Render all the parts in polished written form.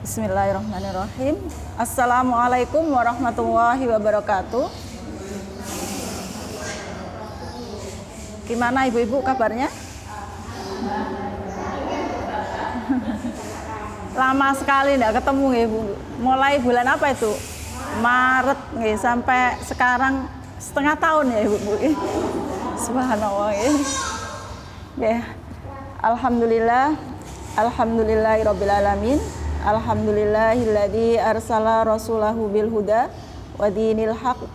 Bismillahirrahmanirrahim. Assalamualaikum warahmatullahi wabarakatuh. Gimana ibu-ibu kabarnya? Lama sekali enggak ketemu ya ibu. Mulai bulan apa itu? Maret nih, sampai sekarang setengah tahun ya ibu-ibu. Subhanallah ya. Ya. Alhamdulillah. Alhamdulillahirabbil alamin. Alhamdulillahilladzi arsala rasulahu bil huda wa dinil haq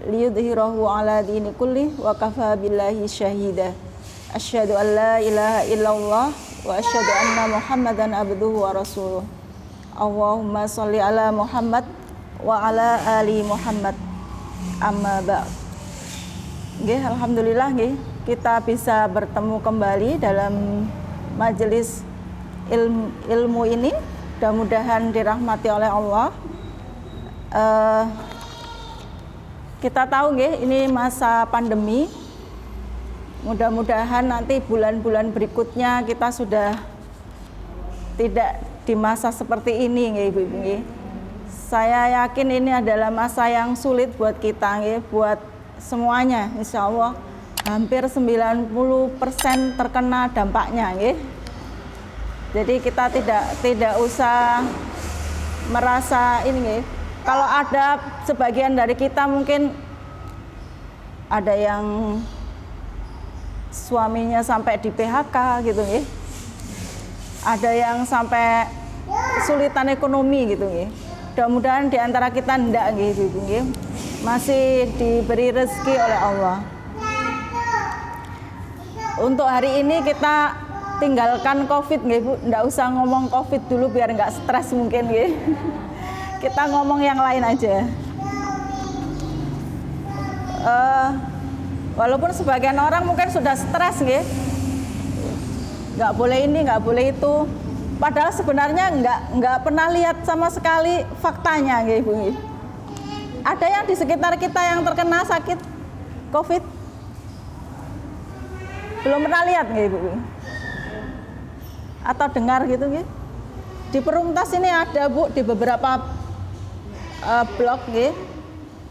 liyudhhirahu ala dini kulli wa kafa billahi syahida. Asyhadu an la ilaha illallah wa asyhadu anna Muhammadan abduhu wa rasuluh. Allahumma shalli ala Muhammad wa ala ali Muhammad. Amma ba'd. Nggih, alhamdulillah nggih, kita bisa bertemu kembali dalam majelis ilmu ini. Mudah-mudahan dirahmati oleh Allah. Kita tahu nggih, ini masa pandemi. Mudah-mudahan nanti bulan-bulan berikutnya kita sudah tidak di masa seperti ini nggih ibu-ibu nggih. Saya yakin ini adalah masa yang sulit buat kita nggih, buat semuanya. Insya Allah hampir 90% terkena dampaknya nggih. Jadi kita tidak usah merasa ini nggih. Kalau ada sebagian dari kita mungkin ada yang suaminya sampai di PHK gitu nggih. Ada yang sampai kesulitan ekonomi gitu nggih. Mudah-mudahan di antara kita ndak nggih Ibu nggih. Masih diberi rezeki oleh Allah. Untuk hari ini kita tinggalkan COVID nggih Bu, ndak usah ngomong COVID dulu biar nggak stres mungkin nggih. Kita ngomong yang lain aja. Walaupun sebagian orang mungkin sudah stres nggih. Nggak boleh ini, nggak boleh itu. Padahal sebenarnya nggak pernah lihat sama sekali faktanya nggih Bu. Ada yang di sekitar kita yang terkena sakit COVID? Belum pernah lihat nggih Bu? Atau dengar gitu nggih? Di Perumtas ini ada Bu, di beberapa blog nggih.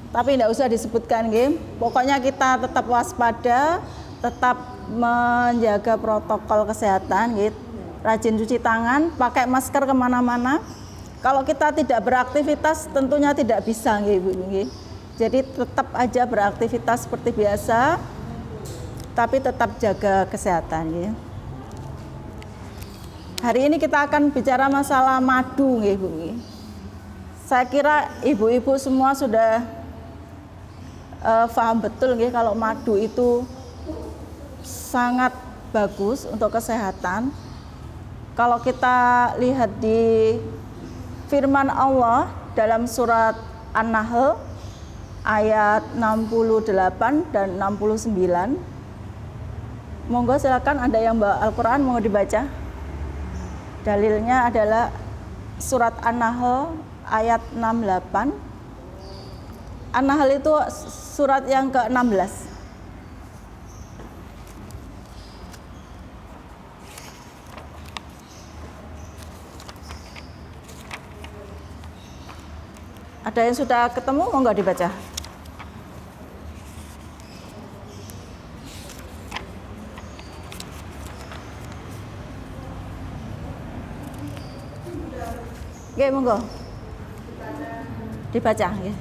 Tapi tidak usah disebutkan nggih. Pokoknya kita tetap waspada, tetap menjaga protokol kesehatan nggih. Rajin cuci tangan, pakai masker kemana-mana. Kalau kita tidak beraktivitas tentunya tidak bisa nggih Bu nggih. Jadi tetap aja beraktivitas seperti biasa, tapi tetap jaga kesehatan nggih. Hari ini kita akan bicara masalah madu nggih Bu. Saya kira ibu-ibu semua sudah paham betul nggih kalau madu itu sangat bagus untuk kesehatan. Kalau kita lihat di firman Allah dalam surat An-Nahl ayat 68 dan 69. Monggo silakan, ada yang bawa Al-Qur'an mau dibaca. Dalilnya adalah surat An-Nahl ayat 68. An-Nahl itu surat yang ke-16. Ada yang sudah ketemu, mau nggak dibaca? Oke, monggo. Dibaca nggih.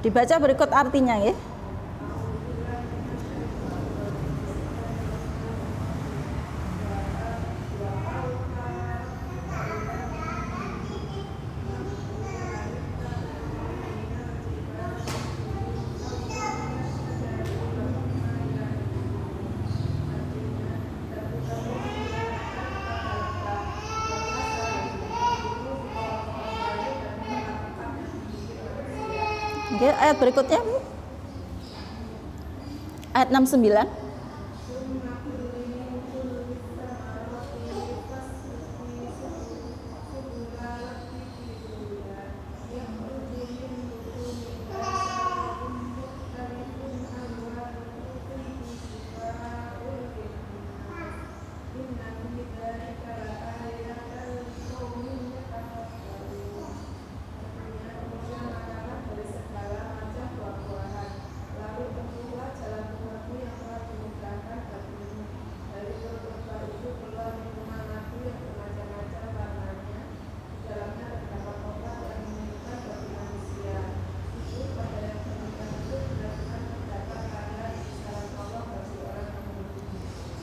Dibaca berikut artinya nggih. Oke, ayat berikutnya Bu. Ayat 69.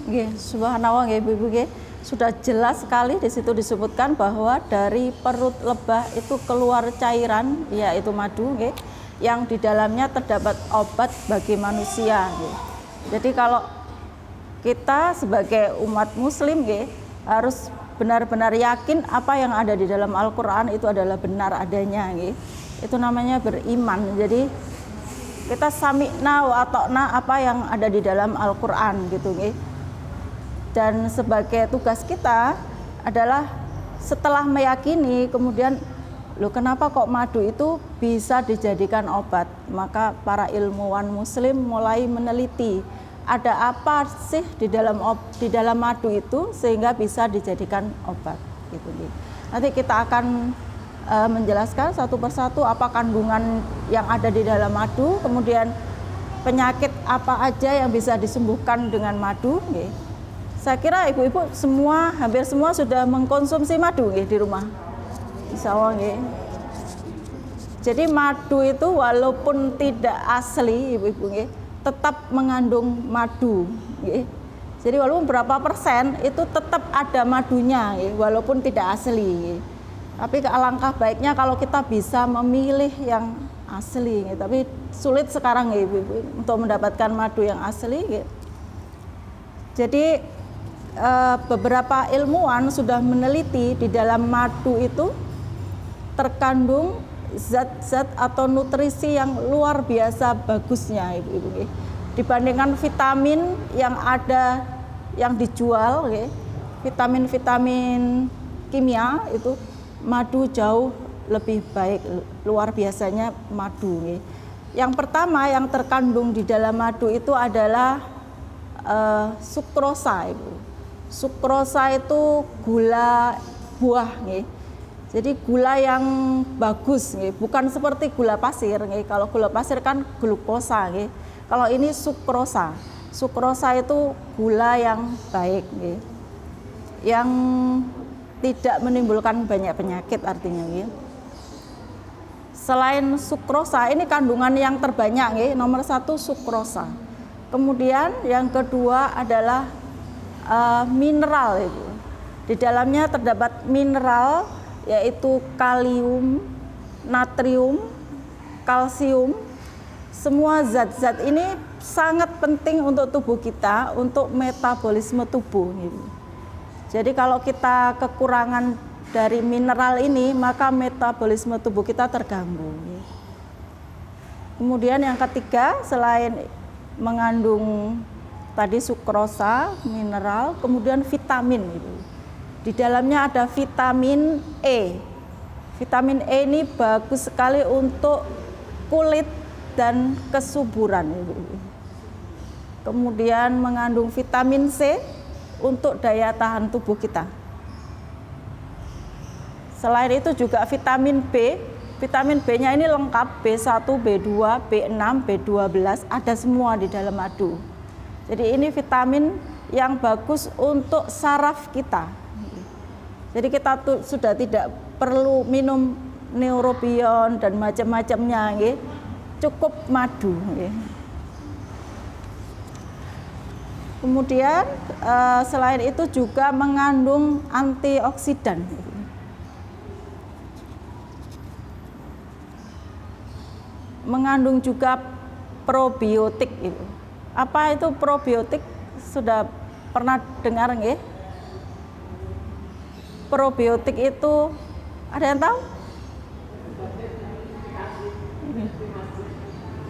Nggih, subhanallah nggih Ibu-ibu nggih. Sudah jelas sekali di situ disebutkan bahwa dari perut lebah itu keluar cairan yaitu madu nggih, yang di dalamnya terdapat obat bagi manusia nggih. Jadi kalau kita sebagai umat muslim nggih harus benar-benar yakin apa yang ada di dalam Al-Qur'an itu adalah benar adanya nggih. Itu namanya beriman. Jadi kita sami'na wa ata'na apa yang ada di dalam Al-Qur'an gitu nggih. Dan sebagai tugas kita adalah setelah meyakini kemudian kenapa kok madu itu bisa dijadikan obat, maka para ilmuwan muslim mulai meneliti ada apa sih di dalam madu itu sehingga bisa dijadikan obat gitu. Nanti kita akan menjelaskan satu persatu apa kandungan yang ada di dalam madu, kemudian penyakit apa aja yang bisa disembuhkan dengan madu nggih. Saya kira ibu-ibu hampir semua sudah mengkonsumsi madu nggih di rumah. Insyaallah nggih. Jadi madu itu walaupun tidak asli ibu-ibu nggih, tetap mengandung madu nggih. Jadi walaupun berapa persen itu tetap ada madunya nggih, walaupun tidak asli nggih. Tapi alangkah baiknya kalau kita bisa memilih yang asli nggih. Tapi sulit sekarang nggih ibu-ibu untuk mendapatkan madu yang asli nggih. Jadi beberapa ilmuwan sudah meneliti di dalam madu itu terkandung zat-zat atau nutrisi yang luar biasa bagusnya ibu-ibu. Dibandingkan vitamin yang ada yang dijual, vitamin-vitamin kimia itu madu jauh lebih baik, luar biasanya madu. Yang pertama yang terkandung di dalam madu itu adalah sukrosa ibu. Sukrosa itu gula buah nggih. Jadi gula yang bagus nggih, bukan seperti gula pasir nggih. Kalau gula pasir kan glukosa nggih. Kalau ini sukrosa. Sukrosa itu gula yang baik nggih. Yang tidak menimbulkan banyak penyakit artinya nggih. Selain sukrosa, ini kandungan yang terbanyak nggih, nomor 1 sukrosa. Kemudian yang kedua adalah mineral itu. Di dalamnya terdapat mineral yaitu kalium, natrium, kalsium. Semua zat-zat ini sangat penting untuk tubuh kita, untuk metabolisme tubuh gitu. Jadi kalau kita kekurangan dari mineral ini, maka metabolisme tubuh kita terganggu. Kemudian yang ketiga, selain mengandung tadi sukrosa, mineral, kemudian vitamin itu. Di dalamnya ada vitamin E. Vitamin E ini bagus sekali untuk kulit dan kesuburan. Kemudian mengandung vitamin C untuk daya tahan tubuh kita. Selain itu juga vitamin B. Vitamin B-nya ini lengkap, B1, B2, B6, B12, ada semua di dalam madu. Jadi ini vitamin yang bagus untuk saraf kita. Jadi kita sudah tidak perlu minum neurobion dan macam-macamnya, cukup madu. Kemudian selain itu juga mengandung antioksidan. Mengandung juga probiotik. Apa itu probiotik? Sudah pernah dengar nggih? Probiotik itu ada yang tahu?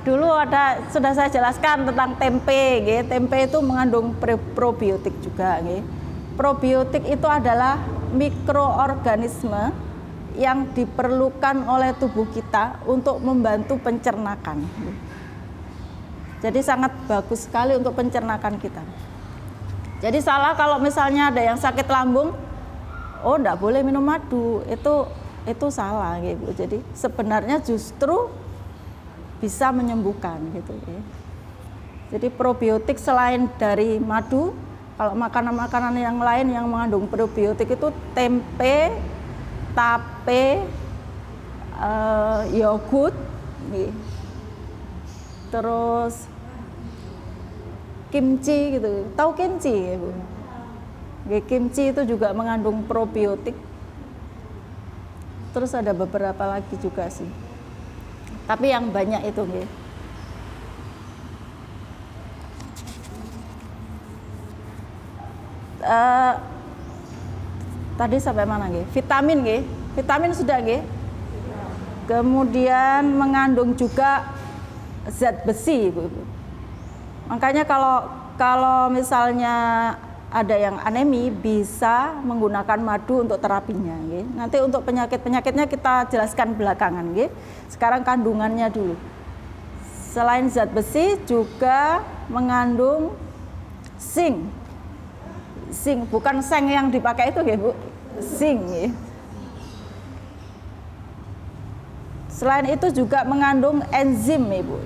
Dulu sudah saya jelaskan tentang tempe, nggih. Tempe itu mengandung probiotik juga, nggih. Probiotik itu adalah mikroorganisme yang diperlukan oleh tubuh kita untuk membantu pencernakan. Jadi sangat bagus sekali untuk pencernakan kita. Jadi salah kalau misalnya ada yang sakit lambung, enggak boleh minum madu, itu salah gitu. Jadi sebenarnya justru bisa menyembuhkan gitu. Jadi probiotik selain dari madu, kalau makanan-makanan yang lain yang mengandung probiotik itu tempe, tape, yogurt, terus kimchi gitu. Tahu kimchi ya, Bu? Nggih, kimchi itu juga mengandung probiotik. Terus ada beberapa lagi juga sih. Tapi yang banyak itu nggih. Tadi sampai mana nggih? Vitamin nggih. Vitamin sudah nggih. Kemudian mengandung juga zat besi, Ibu. Makanya kalau misalnya ada yang anemi bisa menggunakan madu untuk terapinya, nggih. Nanti untuk penyakit-penyakitnya kita jelaskan belakangan, nggih. Sekarang kandungannya dulu. Selain zat besi juga mengandung zinc. Zinc, bukan seng yang dipakai itu, nggih, Bu. Zinc, nggih. Selain itu juga mengandung enzim, Ibu.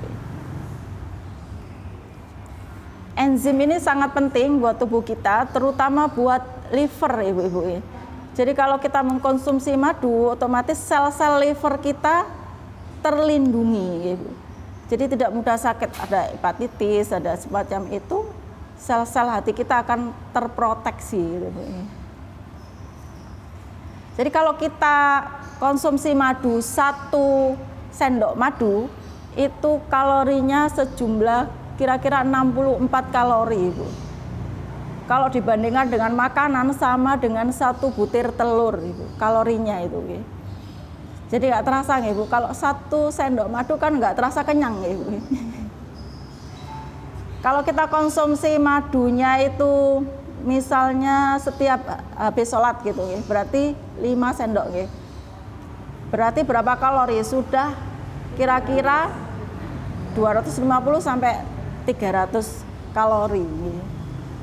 Enzim ini sangat penting buat tubuh kita, terutama buat liver, Ibu-ibu. Jadi kalau kita mengkonsumsi madu, otomatis sel-sel liver kita terlindungi, Ibu. Jadi tidak mudah sakit, ada hepatitis, ada semacam itu, sel-sel hati kita akan terproteksi, Ibu. Jadi kalau kita konsumsi madu, 1 sendok madu, itu kalorinya sejumlah kira-kira 64 kalori, Ibu. Kalau dibandingkan dengan makanan sama dengan 1 butir telur, Ibu, kalorinya itu. Jadi nggak terasa, Ibu. Kalau 1 sendok madu kan nggak terasa kenyang, Ibu. Kalau kita konsumsi madunya itu misalnya setiap habis sholat gitu, berarti 5 sendok. Berarti berapa kalori? Sudah kira-kira 250 sampai 300 kalori.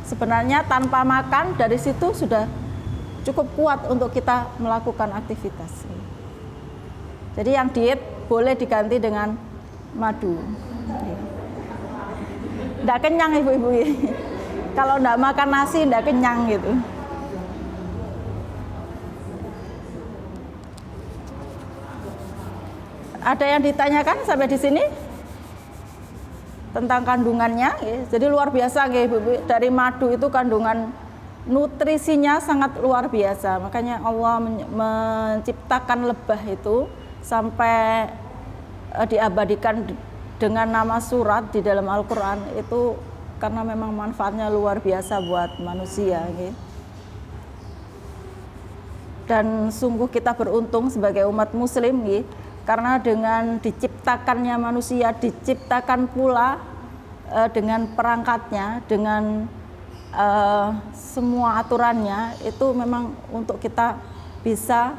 Sebenarnya tanpa makan dari situ sudah cukup kuat untuk kita melakukan aktivitas. Jadi yang diet boleh diganti dengan madu. Nggak kenyang, Ibu-ibu. Kalau nggak makan nasi nggak kenyang gitu. Ada yang ditanyakan sampai di sini tentang kandungannya? Jadi luar biasa, Ibu. Dari madu itu kandungan nutrisinya sangat luar biasa. Makanya Allah menciptakan lebah itu sampai diabadikan dengan nama surat di dalam Al-Quran itu karena memang manfaatnya luar biasa buat manusia. Dan sungguh kita beruntung sebagai umat muslim, karena dengan diciptakannya manusia, diciptakan pula dengan perangkatnya, dengan semua aturannya, itu memang untuk kita bisa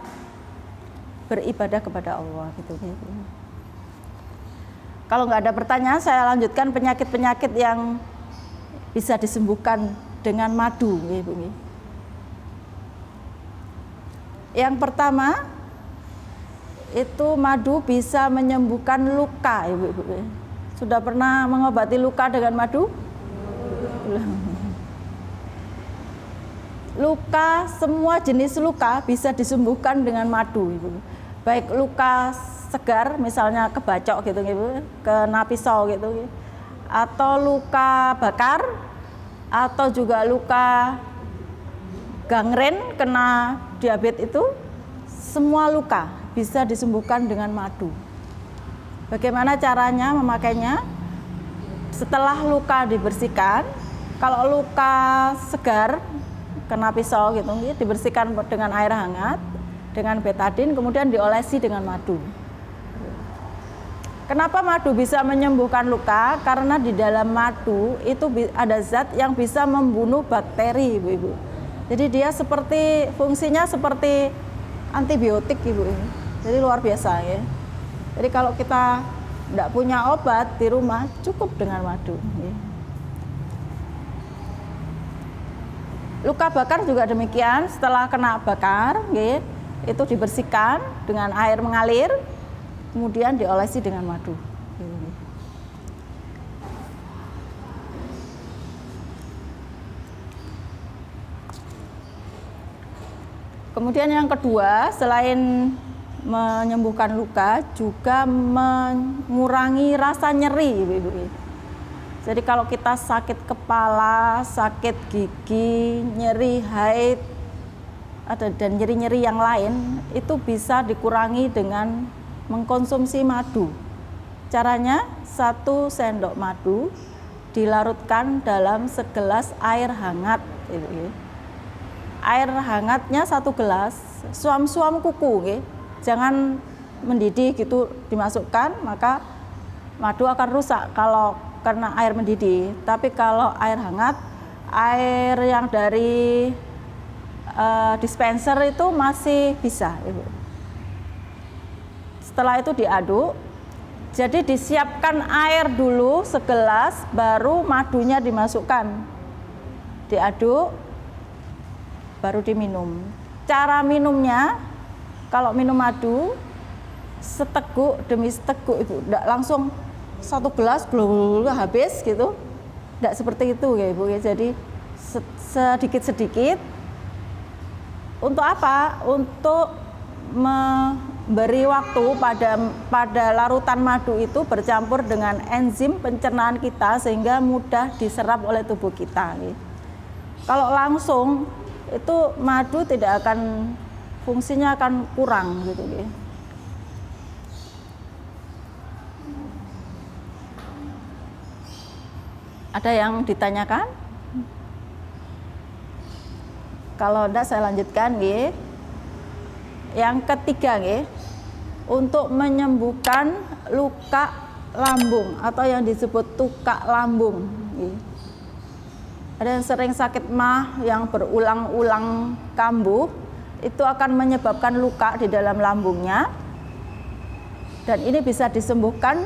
beribadah kepada Allah gitu. Kalau nggak ada pertanyaan, saya lanjutkan penyakit-penyakit yang bisa disembuhkan dengan madu, Ibu. Yang pertama, itu madu bisa menyembuhkan luka, Ibu. Sudah pernah mengobati luka dengan madu? Luka, semua jenis luka bisa disembuhkan dengan madu, Ibu. Baik luka segar, misalnya kebacok gitu, Ibu, kena pisau gitu, atau luka bakar, atau juga luka gangren kena diabetes, itu semua luka bisa disembuhkan dengan madu. Bagaimana caranya memakainya? Setelah luka dibersihkan, kalau luka segar kena pisau gitu, dibersihkan dengan air hangat, dengan betadin, kemudian diolesi dengan madu. Kenapa madu bisa menyembuhkan luka? Karena di dalam madu itu ada zat yang bisa membunuh bakteri, Ibu. Jadi dia fungsinya seperti antibiotik, Ibu. Jadi luar biasa, ya. Jadi kalau kita tidak punya obat di rumah, cukup dengan madu. Luka bakar juga demikian. Setelah kena bakar, itu dibersihkan dengan air mengalir, kemudian diolesi dengan madu. Kemudian yang kedua, selain menyembuhkan luka, juga mengurangi rasa nyeri, Ibu. Jadi kalau kita sakit kepala, sakit gigi, nyeri haid, dan nyeri-nyeri yang lain, itu bisa dikurangi dengan mengkonsumsi madu. Caranya 1 sendok madu dilarutkan dalam segelas air hangat. Air hangatnya 1 gelas, suam-suam kuku, jangan mendidih gitu dimasukkan, maka madu akan rusak kalau karena air mendidih. Tapi kalau air hangat, air yang dari dispenser itu masih bisa, Ibu. Setelah itu diaduk, jadi disiapkan air dulu segelas, baru madunya dimasukkan, diaduk, baru diminum. Cara minumnya, kalau minum madu, seteguk demi seteguk, Ibu, tidak langsung 1 gelas belum habis gitu, tidak seperti itu ya Ibu ya. Jadi sedikit-sedikit. Untuk apa? Untuk memberi waktu pada larutan madu itu bercampur dengan enzim pencernaan kita sehingga mudah diserap oleh tubuh kita. Kalau langsung itu madu tidak akan, fungsinya akan kurang gitu. Ada yang ditanyakan? Kalau enggak saya lanjutkan, nggih. Yang ketiga, nggih, untuk menyembuhkan luka lambung atau yang disebut tukak lambung. Nggih. Ada yang sering sakit mah yang berulang-ulang kambuh, itu akan menyebabkan luka di dalam lambungnya. Dan ini bisa disembuhkan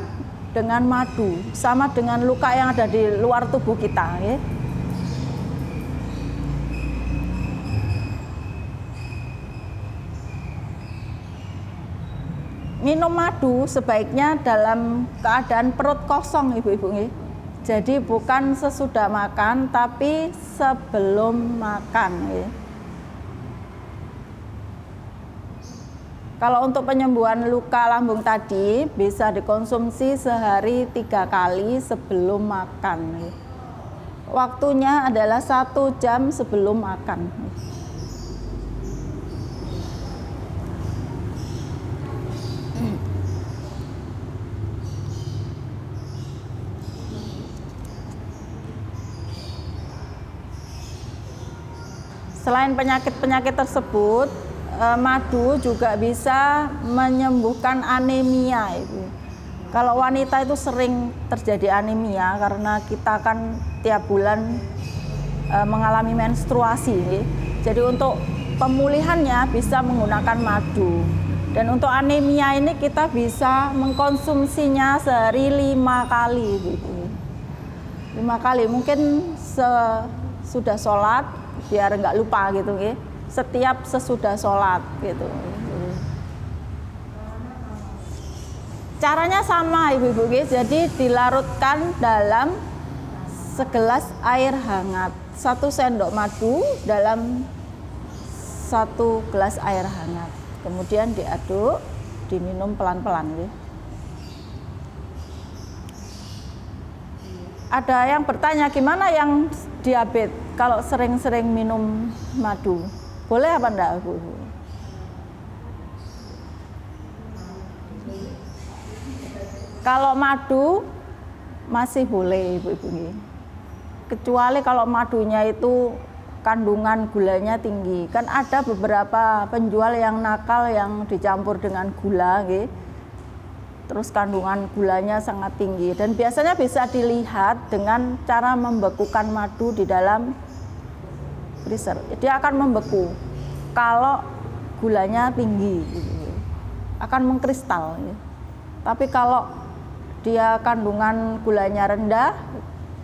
dengan madu, sama dengan luka yang ada di luar tubuh kita. Ya. Minum madu sebaiknya dalam keadaan perut kosong, Ibu-ibu. Ya. Jadi bukan sesudah makan, tapi sebelum makan. Ya. Kalau untuk penyembuhan luka lambung tadi bisa dikonsumsi sehari 3 kali sebelum makan. Waktunya adalah 1 jam sebelum makan. Selain penyakit-penyakit tersebut, madu juga bisa menyembuhkan anemia, Ibu. Kalau wanita itu sering terjadi anemia karena kita kan tiap bulan mengalami menstruasi. Jadi untuk pemulihannya bisa menggunakan madu. Dan untuk anemia ini kita bisa mengkonsumsinya sehari 5 kali, Ibu. 5 kali, mungkin sesudah sholat biar nggak lupa gitu, setiap sesudah sholat gitu. Caranya sama, Ibu-ibu, jadi dilarutkan dalam segelas air hangat, 1 sendok madu dalam 1 gelas air hangat, kemudian diaduk, diminum pelan-pelan. Ada yang bertanya, gimana yang diabetes kalau sering-sering minum madu? Boleh apa enggak, Bu? Kalau madu masih boleh, Ibu-ibu. Kecuali kalau madunya itu kandungan gulanya tinggi. Kan ada beberapa penjual yang nakal yang dicampur dengan gula, terus kandungan gulanya sangat tinggi. Dan biasanya bisa dilihat dengan cara membekukan madu di dalam freezer. Dia akan membeku kalau gulanya tinggi, akan mengkristal. Tapi kalau dia kandungan gulanya rendah,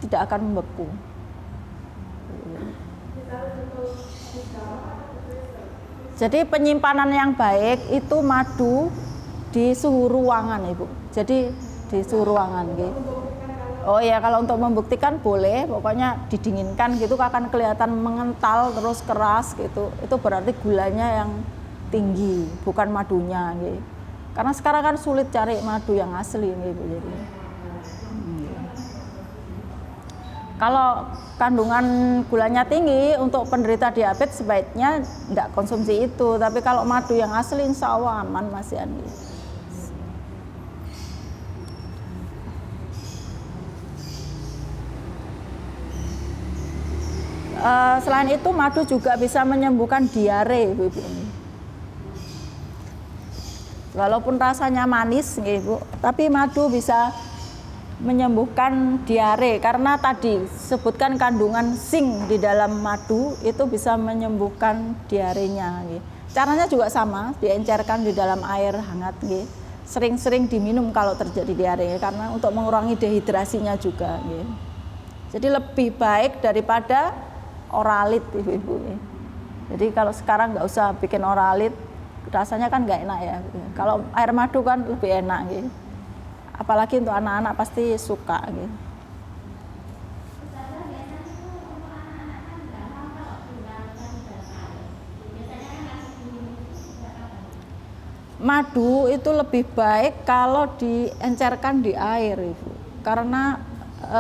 tidak akan membeku. Jadi penyimpanan yang baik itu madu di suhu ruangan, Ibu. Jadi di suhu ruangan, Oh ya, kalau untuk membuktikan boleh, pokoknya didinginkan gitu akan kelihatan mengental terus keras gitu. Itu berarti gulanya yang tinggi, bukan madunya, Karena sekarang kan sulit cari madu yang asli, Ibu. Jadi. Kalau kandungan gulanya tinggi, untuk penderita diabetes sebaiknya tidak konsumsi itu. Tapi kalau madu yang asli insya Allah aman Mas Yani. Selain itu madu juga bisa menyembuhkan diare, Ibu. Walaupun rasanya manis, Ibu, tapi madu bisa menyembuhkan diare karena tadi sebutkan kandungan zinc di dalam madu itu bisa menyembuhkan diarenya. Caranya juga sama, diencerkan di dalam air hangat. Sering-sering diminum kalau terjadi diare karena untuk mengurangi dehidrasinya juga. Jadi lebih baik daripada oralit, Ibu-ibu. Jadi kalau sekarang nggak usah bikin oralit, rasanya kan nggak enak ya. Kalau air madu kan lebih enak. Apalagi untuk anak-anak pasti suka gitu. Madu itu lebih baik kalau diencerkan di air, Ibu. Karena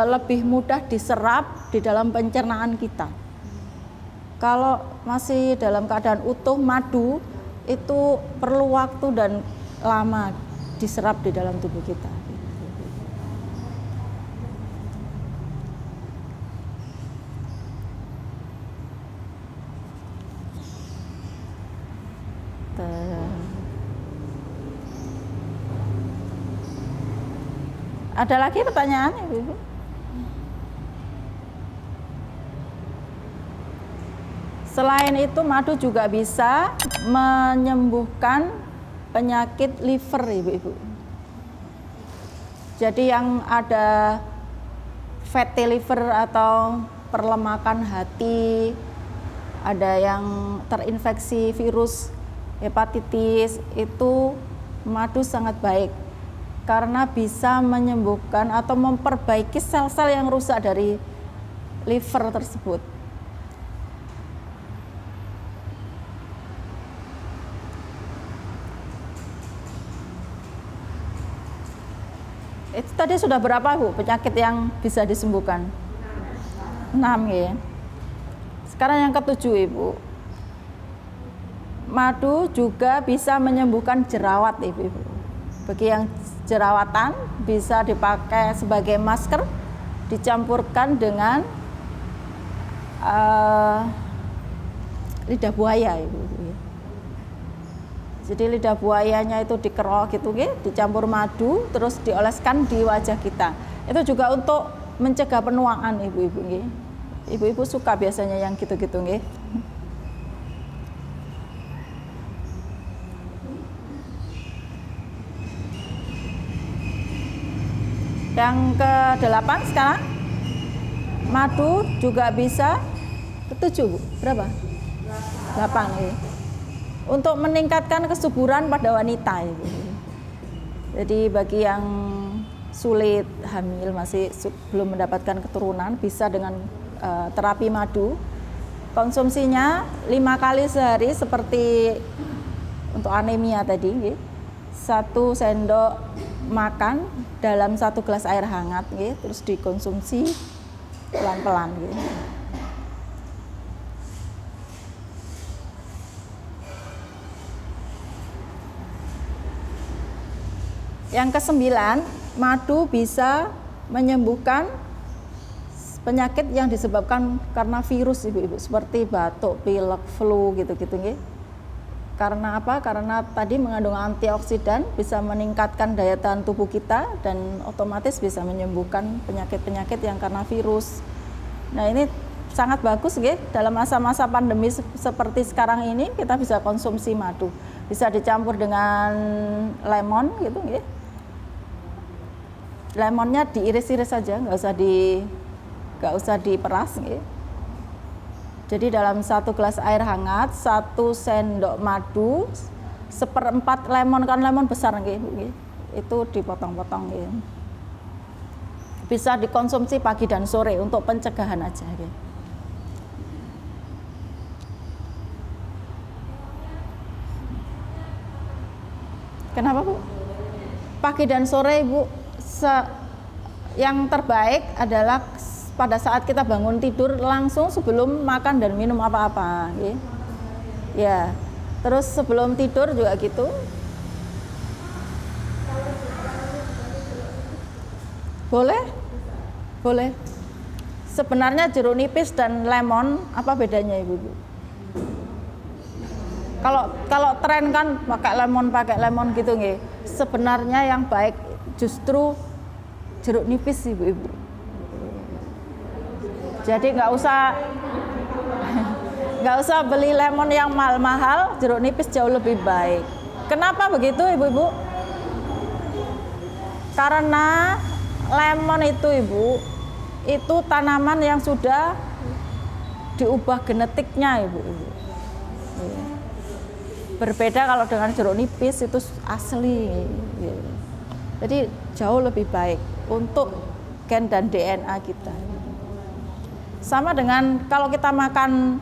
lebih mudah diserap di dalam pencernaan kita. Kalau masih dalam keadaan utuh, madu itu perlu waktu dan lama diserap di dalam tubuh kita. Ada lagi pertanyaan, Ibu? Selain itu madu juga bisa menyembuhkan penyakit liver, Ibu. Jadi yang ada fatty liver atau perlemakan hati, ada yang terinfeksi virus hepatitis, itu madu sangat baik karena bisa menyembuhkan atau memperbaiki sel-sel yang rusak dari liver tersebut. Itu tadi sudah berapa, Bu, penyakit yang bisa disembuhkan? 6 ya. Sekarang yang ketujuh, Ibu. Madu juga bisa menyembuhkan jerawat, Ibu. Bagi yang jerawatan bisa dipakai sebagai masker, dicampurkan dengan lidah buaya, Ibu. Jadi lidah buayanya itu dikerok gitu, dicampur madu, terus dioleskan di wajah kita. Itu juga untuk mencegah penuaan, Ibu-ibu. Ibu-ibu suka biasanya yang gitu-gitu, nggih. Yang ke-8 sekarang, madu juga bisa ke-7, Bu. Berapa? 8 ya. Untuk meningkatkan kesuburan pada wanita, Ibu. Jadi bagi yang sulit hamil, masih belum mendapatkan keturunan, bisa dengan terapi madu. Konsumsinya 5 kali sehari seperti untuk anemia tadi, 1 sendok makan dalam 1 gelas air hangat, terus dikonsumsi pelan-pelan. Yang ke-9, madu bisa menyembuhkan penyakit yang disebabkan karena virus, Ibu-ibu, seperti batuk, pilek, flu gitu-gitu, nggih. Karena apa? Karena tadi mengandung antioksidan, bisa meningkatkan daya tahan tubuh kita dan otomatis bisa menyembuhkan penyakit-penyakit yang karena virus. Nah, ini sangat bagus, nggih. Dalam masa-masa pandemi seperti sekarang ini kita bisa konsumsi madu. Bisa dicampur dengan lemon gitu, nggih. Lemonnya diiris-iris saja, nggak usah diperas, nggih. Jadi dalam 1 gelas air hangat, 1 sendok madu, 1/4 lemon, kan lemon besar, nggih, itu dipotong-potong, nggih. Bisa dikonsumsi pagi dan sore untuk pencegahan aja, nggih. Kenapa, Bu? Pagi dan sore, Ibu. Yang terbaik adalah pada saat kita bangun tidur langsung sebelum makan dan minum apa-apa, nggih. Ya. Terus sebelum tidur juga gitu. Boleh? Boleh. Sebenarnya jeruk nipis dan lemon apa bedanya Ibu? Kalau tren kan pakai lemon gitu nggih. Sebenarnya yang baik justru jeruk nipis Ibu. Jadi nggak usah beli lemon yang mahal-mahal, jeruk nipis jauh lebih baik. Kenapa begitu Ibu-ibu? Karena lemon itu Ibu, itu tanaman yang sudah diubah genetiknya Ibu. Berbeda kalau dengan jeruk nipis itu asli. Jadi jauh lebih baik untuk gen dan DNA kita. Sama dengan kalau kita makan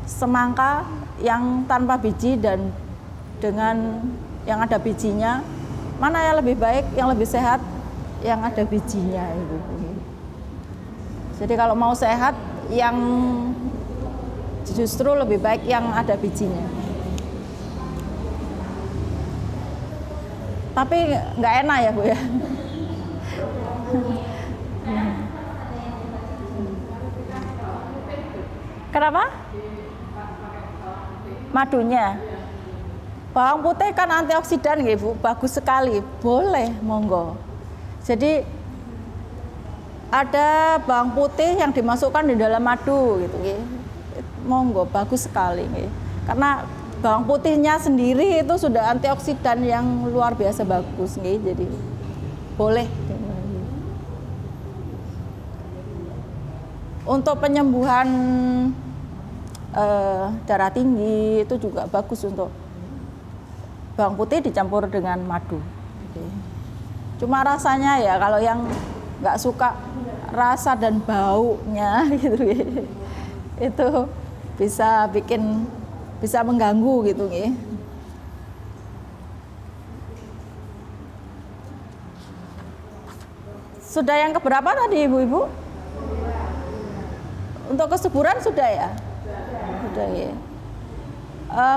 semangka yang tanpa biji dan dengan yang ada bijinya, mana yang lebih baik, yang lebih sehat? Yang ada bijinya Ibu. Jadi kalau mau sehat, yang justru lebih baik yang ada bijinya. Tapi nggak enak ya Bu ya. Kenapa? Madunya. Bawang putih kan antioksidan nggih Bu, bagus sekali. Boleh, monggo. Jadi ada bawang putih yang dimasukkan di dalam madu gitu nggih. Monggo, bagus sekali nggih. Karena bawang putihnya sendiri itu sudah antioksidan yang luar biasa bagus nggih. Jadi boleh. Untuk penyembuhan darah tinggi itu juga bagus untuk bawang putih dicampur dengan madu. Cuma rasanya ya kalau yang nggak suka rasa dan baunya gitu, itu bisa mengganggu gitu nih. Sudah yang keberapa tadi Ibu-ibu? Untuk kesuburan sudah ya? Sudah ya.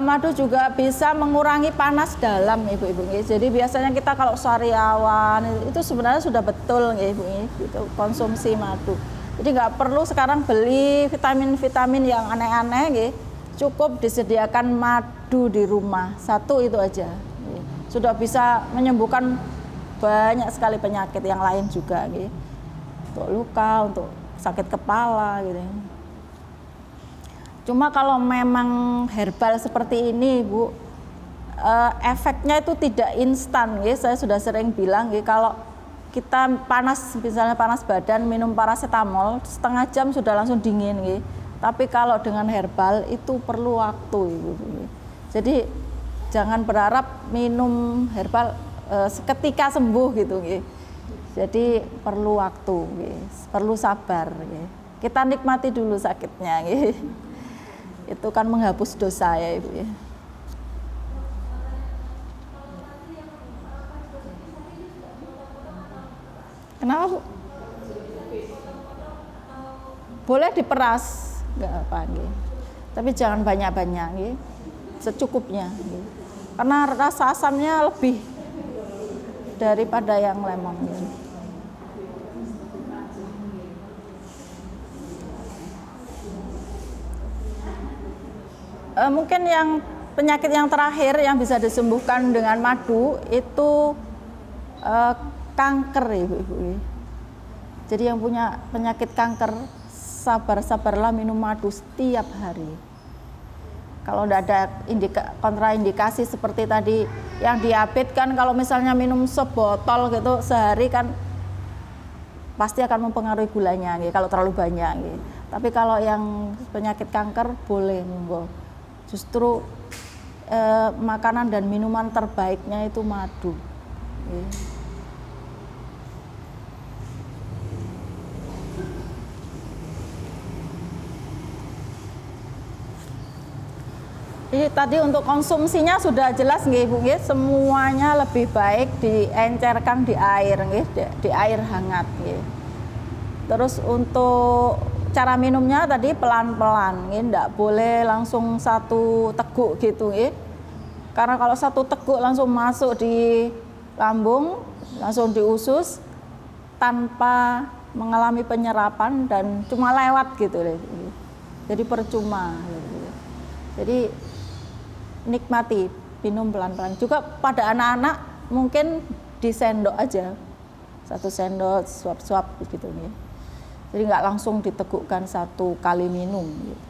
Madu juga bisa mengurangi panas dalam Ibu-ibu. Jadi biasanya kita kalau sariawan itu sebenarnya sudah betul Ibu, gitu, konsumsi madu. Jadi nggak perlu sekarang beli vitamin-vitamin yang aneh-aneh, cukup disediakan madu di rumah, satu itu aja. Sudah bisa menyembuhkan banyak sekali penyakit yang lain juga, untuk luka, untuk sakit kepala gitu. Cuma kalau memang herbal seperti ini, Bu, efeknya itu tidak instan. Saya sudah sering bilang, kalau kita panas, misalnya panas badan, minum paracetamol, setengah jam sudah langsung dingin. Tapi kalau dengan herbal itu perlu waktu. Jadi jangan berharap minum herbal seketika sembuh gitu. Jadi perlu waktu, perlu sabar. Kita nikmati dulu sakitnya. Itu kan menghapus dosa ya Ibu ya. Kenapa Bu? Boleh diperas, nggak apa nggih. Tapi jangan banyak-banyak nggih. Secukupnya nggih. Karena rasa asamnya lebih daripada yang lemon nggih. Mungkin yang penyakit yang terakhir yang bisa disembuhkan dengan madu itu kanker Ibu-ibu. Jadi yang punya penyakit kanker, sabar-sabarlah minum madu setiap hari. Kalau tidak ada kontraindikasi seperti tadi yang diabetes kan, kalau misalnya minum sebotol gitu sehari kan pasti akan mempengaruhi gulanya kalau terlalu banyak. Tapi kalau yang penyakit kanker boleh monggo. Justru makanan dan minuman terbaiknya itu madu. Jadi tadi untuk konsumsinya sudah jelas nggih Ibu, semuanya lebih baik diencerkan di air nggih, di air hangat nggih. Terus untuk cara minumnya tadi pelan-pelan, nggak boleh langsung satu teguk gitu, karena kalau satu teguk langsung masuk di lambung, langsung di usus tanpa mengalami penyerapan dan cuma lewat gitu, jadi percuma. Jadi nikmati, minum pelan-pelan. Juga pada anak-anak mungkin disendok aja, satu sendok suap-suap gitu nih. Jadi nggak langsung ditegukkan satu kali minum gitu.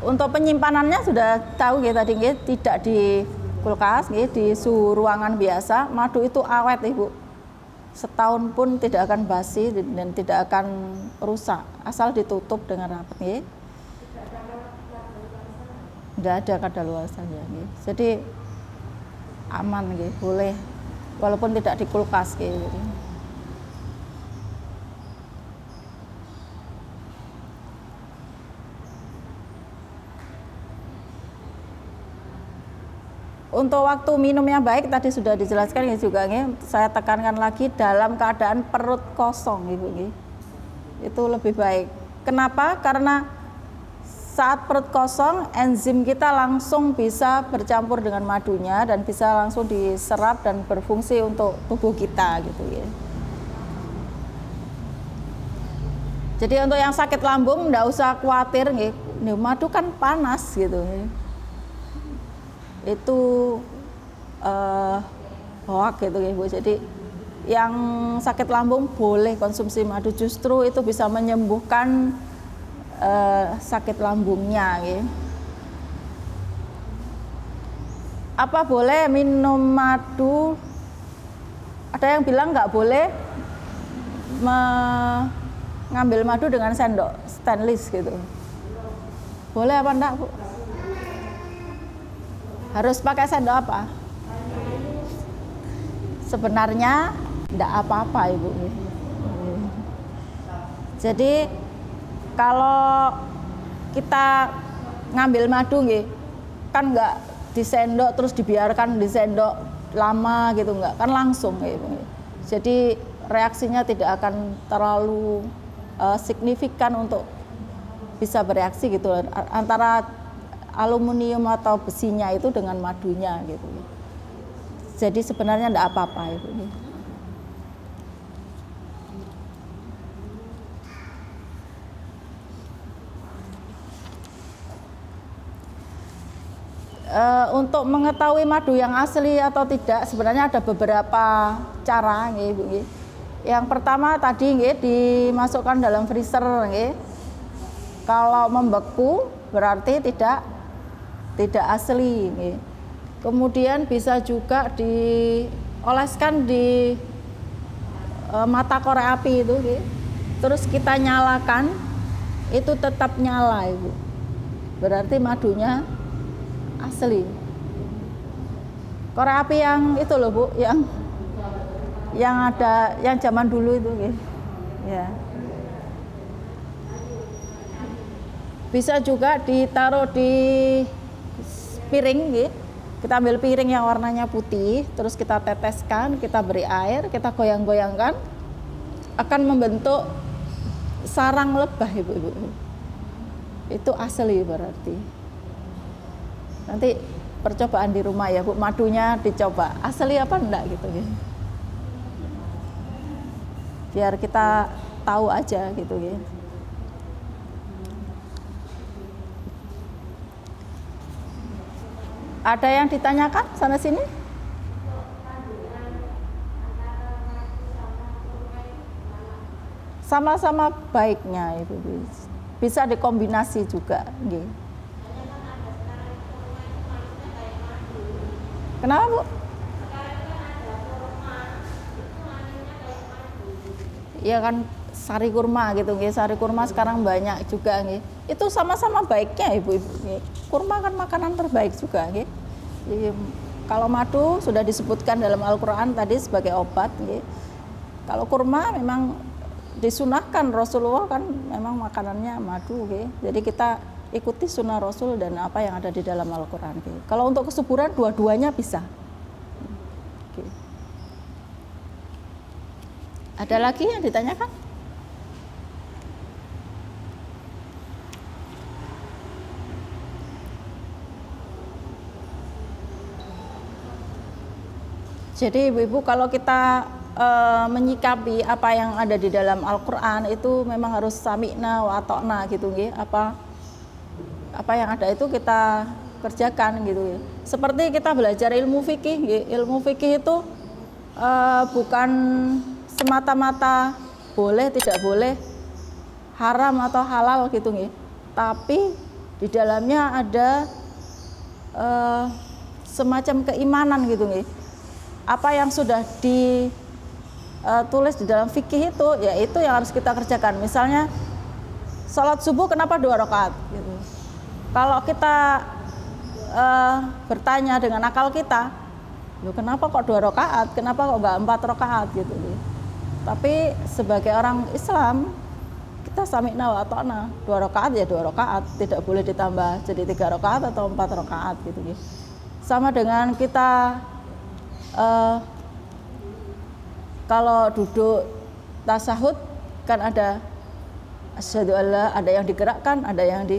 Untuk penyimpanannya sudah tahu ya tadi, tidak di kulkas, di suhu ruangan biasa. Madu itu awet Ibu, setahun pun tidak akan basi dan tidak akan rusak asal ditutup dengan rapat. Tidak ada kadaluarsanya, jadi aman, boleh walaupun tidak di kulkas. Untuk waktu minum yang baik tadi sudah dijelaskan juga, saya tekankan lagi dalam keadaan perut kosong, Ibu. Itu lebih baik. Kenapa? Karena saat perut kosong, enzim kita langsung bisa bercampur dengan madunya dan bisa langsung diserap dan berfungsi untuk tubuh kita gitu. Jadi untuk yang sakit lambung enggak usah khawatir, madu kan panas gitu. Itu hoak gitu Ibu. Jadi yang sakit lambung boleh konsumsi madu, justru itu bisa menyembuhkan sakit lambungnya. Apa boleh minum madu? Ada yang bilang nggak boleh mengambil madu dengan sendok stainless gitu. Boleh apa enggak, Bu? Harus pakai sendok apa? Sebenarnya enggak apa-apa, Ibu. Jadi kalau kita ngambil madu kan nggak disendok terus dibiarkan disendok lama gitu, nggak, kan langsung Jadi reaksinya tidak akan terlalu signifikan untuk bisa bereaksi gitu antara aluminium atau besinya itu dengan madunya gitu. Jadi sebenarnya enggak apa-apa Ibu. Untuk mengetahui madu yang asli atau tidak sebenarnya ada beberapa cara, Ibu. Yang pertama tadi dimasukkan dalam freezer, kalau membeku berarti tidak asli. Kemudian bisa juga dioleskan di mata korek api itu, terus kita nyalakan, itu tetap nyala, Ibu. Berarti madunya asli. Korek api yang itu loh, Bu, yang ada yang zaman dulu itu, ya. Bisa juga ditaruh di piring, kita ambil piring yang warnanya putih, terus kita teteskan, kita beri air, kita goyang-goyangkan, akan membentuk sarang lebah, Ibu. Itu asli berarti. Nanti percobaan di rumah ya, Bu, madunya dicoba asli apa enggak gitu, biar kita tahu aja gitu. Ada yang ditanyakan sana sini? Sama-sama baiknya, Ibu. Bisa dikombinasi juga, Kenapa, Bu? Iya kan, sari kurma gitu, sari kurma sekarang banyak juga, itu sama-sama baiknya, Ibu. Kurma kan makanan terbaik juga, Jadi, kalau madu sudah disebutkan dalam Al-Quran tadi sebagai obat, kalau kurma memang disunahkan, Rasulullah kan memang makanannya madu, jadi kita ikuti sunnah Rasul dan apa yang ada di dalam Al-Quran. Kalau untuk kesuburan dua-duanya bisa. Ada lagi yang ditanyakan? Jadi ibu-ibu, kalau kita menyikapi apa yang ada di dalam Al-Quran itu memang harus sami'na wa ata'na gitu nggih. Apa yang ada itu kita kerjakan gitu. Seperti kita belajar ilmu fikih nggih. Ilmu fikih itu bukan semata-mata boleh tidak boleh, haram atau halal gitu nggih. Tapi di dalamnya ada semacam keimanan gitu nggih. Apa yang sudah ditulis di dalam fikih itu, ya itu yang harus kita kerjakan. Misalnya sholat subuh kenapa 2 rakaat gitu. Kalau kita bertanya dengan akal kita, loh kenapa kok 2 rakaat, kenapa kok enggak 4 rakaat gitu. Tapi sebagai orang Islam, kita sami'na wa ata'na, 2 rakaat ya 2 rakaat, tidak boleh ditambah jadi 3 rakaat atau 4 rakaat gitu. Sama dengan kita kalau duduk tasahud kan ada asyhadu alla, ada yang digerakkan, ada yang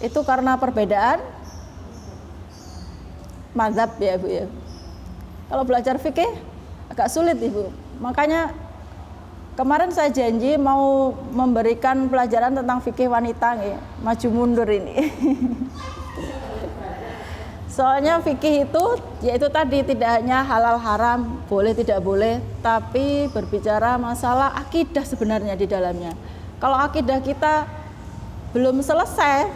itu karena perbedaan mazhab ya Bu ya. Kalau belajar fikih agak sulit Ibu. Makanya kemarin saya janji mau memberikan pelajaran tentang fikih wanita nih, maju mundur ini. Soalnya fikih itu yaitu tadi tidak hanya halal haram, boleh tidak boleh, tapi berbicara masalah akidah sebenarnya di dalamnya. Kalau akidah kita belum selesai,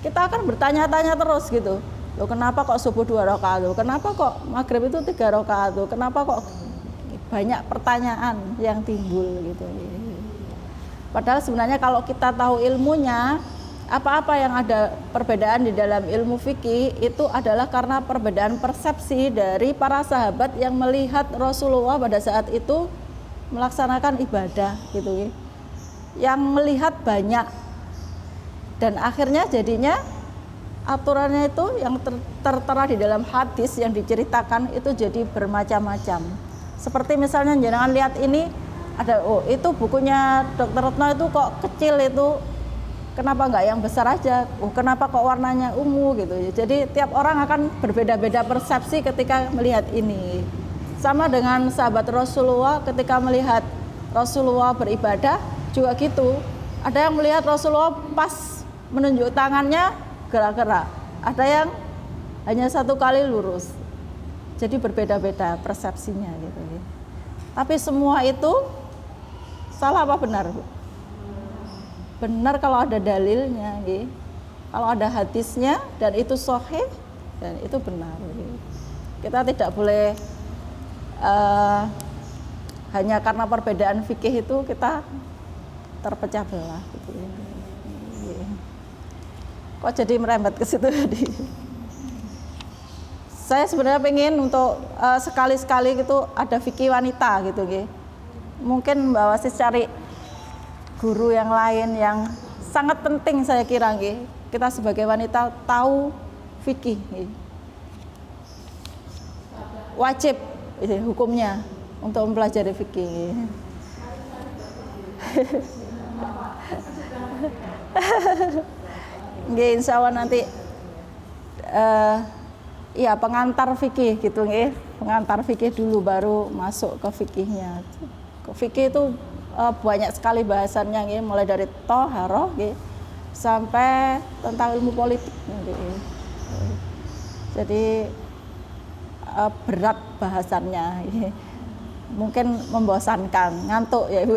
kita akan bertanya-tanya terus gitu. Loh kenapa kok subuh 2 rakaat? Loh kenapa kok maghrib itu 3 rakaat? Loh kenapa kok banyak pertanyaan yang timbul gitu. Padahal sebenarnya kalau kita tahu ilmunya, apa-apa yang ada perbedaan di dalam ilmu fikih itu adalah karena perbedaan persepsi dari para sahabat yang melihat Rasulullah pada saat itu melaksanakan ibadah gitu. Yang melihat banyak dan akhirnya jadinya aturannya itu yang tertera di dalam hadis yang diceritakan itu jadi bermacam-macam. Seperti misalnya jangan lihat ini ada itu bukunya Dr. Retno itu kok kecil itu, kenapa enggak yang besar aja? Kenapa kok warnanya ungu gitu. Jadi tiap orang akan berbeda-beda persepsi ketika melihat ini. Sama dengan sahabat Rasulullah ketika melihat Rasulullah beribadah juga gitu. Ada yang melihat Rasulullah pas menunjuk tangannya gerak-gerak. Ada yang hanya 1 kali lurus. Jadi berbeda-beda persepsinya gitu. Tapi semua itu salah apa benar, Bu? Benar kalau ada dalilnya, gitu. Kalau ada hadisnya dan itu sahih dan itu benar. Gitu. Kita tidak boleh hanya karena perbedaan fikih itu kita terpecah belah. Gitu. Kok jadi merembet ke situ tadi? Saya sebenarnya pengen untuk sekali-sekali gitu ada fikih wanita gitu, gitu. Mungkin Mbak Wasis cari guru yang lain yang sangat penting saya kira, gitu. Kita sebagai wanita tahu fikih, gitu. Wajib gitu, hukumnya untuk mempelajari fikih. Gitu. Nggih, insya Allah nanti ya pengantar fikih gitu nggih. Pengantar fikih dulu baru masuk ke fikihnya. Fikih itu banyak sekali bahasannya nggih, mulai dari thaharah nggih sampai tentang ilmu politik nggih. Jadi berat bahasannya. Nggih. Mungkin membosankan, ngantuk ya Ibu.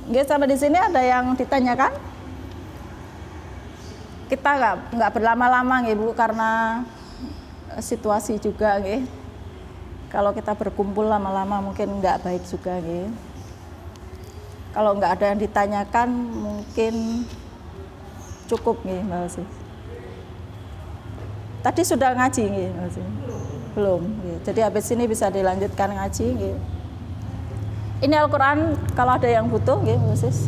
Nggih, sampai di sini ada yang ditanyakan? Kita nggak berlama-lama nggih Bu, karena situasi juga nggih. Kalau kita berkumpul lama-lama mungkin nggak baik juga nggih. Kalau nggak ada yang ditanyakan mungkin cukup nggih Mbak Wasis. Tadi sudah ngaji nggih Mbak Wasis? Belum. Nggih. Jadi habis ini bisa dilanjutkan ngaji nggih. Ini Al-Quran kalau ada yang butuh nggih Mbak Wasis.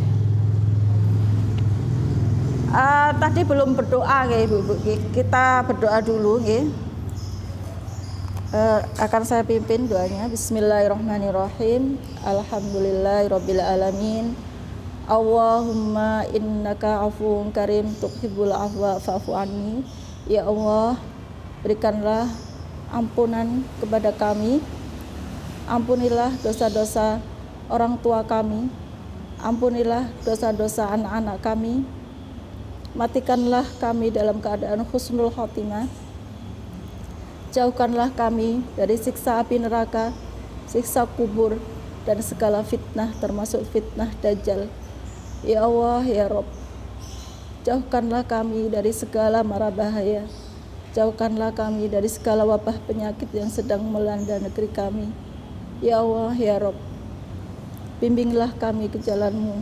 Tadi belum berdoa nggih Ibu. Kita berdoa dulu nggih. Akan saya pimpin doanya. Bismillahirrahmanirrahim. Alhamdulillahirabbil alamin. Allahumma innaka afuwun karim tuhibbul afwa fa'fu anni. Ya Allah, berikanlah ampunan kepada kami. Ampunilah dosa-dosa orang tua kami. Ampunilah dosa-dosa anak-anak kami. Matikanlah kami dalam keadaan husnul khotimah. Jauhkanlah kami dari siksa api neraka, siksa kubur, dan segala fitnah termasuk fitnah Dajjal. Ya Allah, ya Rabb, jauhkanlah kami dari segala mara bahaya. Jauhkanlah kami dari segala wabah penyakit yang sedang melanda negeri kami. Ya Allah, ya Rabb, bimbinglah kami ke jalan-Mu.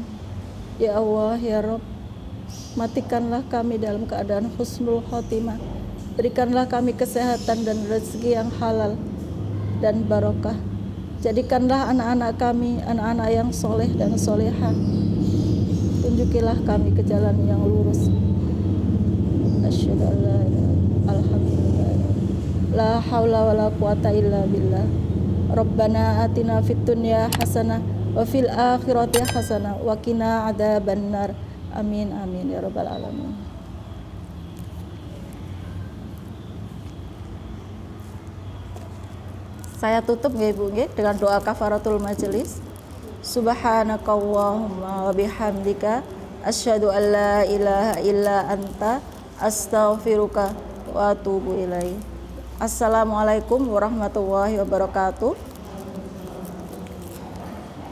Ya Allah, ya Rabb, matikanlah kami dalam keadaan husnul khotimah. Berikanlah kami kesehatan dan rezeki yang halal dan barokah. Jadikanlah anak-anak kami anak-anak yang soleh dan solehah. Tunjukilah kami ke jalan yang lurus. Asyhadu an la ilaha illallah. Alhamdulillah. La haula wala quwata illa billah. Rabbana atina fid dunya hasanah wa fil akhirati hasanah wa qina adzabannar. Amin amin ya rabbal alamin. Saya tutup nggih Ibu nggih dengan doa kafaratul majelis. Subhanakallahumma wa bihamdika asyhadu an la ilaha illa anta astaghfiruka wa atubu ilaik. Assalamualaikum warahmatullahi wabarakatuh.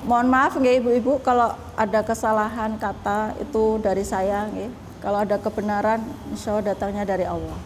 Mohon maaf nggih Ibu-ibu kalau ada kesalahan kata itu dari saya nggih. Kalau ada kebenaran insyaallah datangnya dari Allah.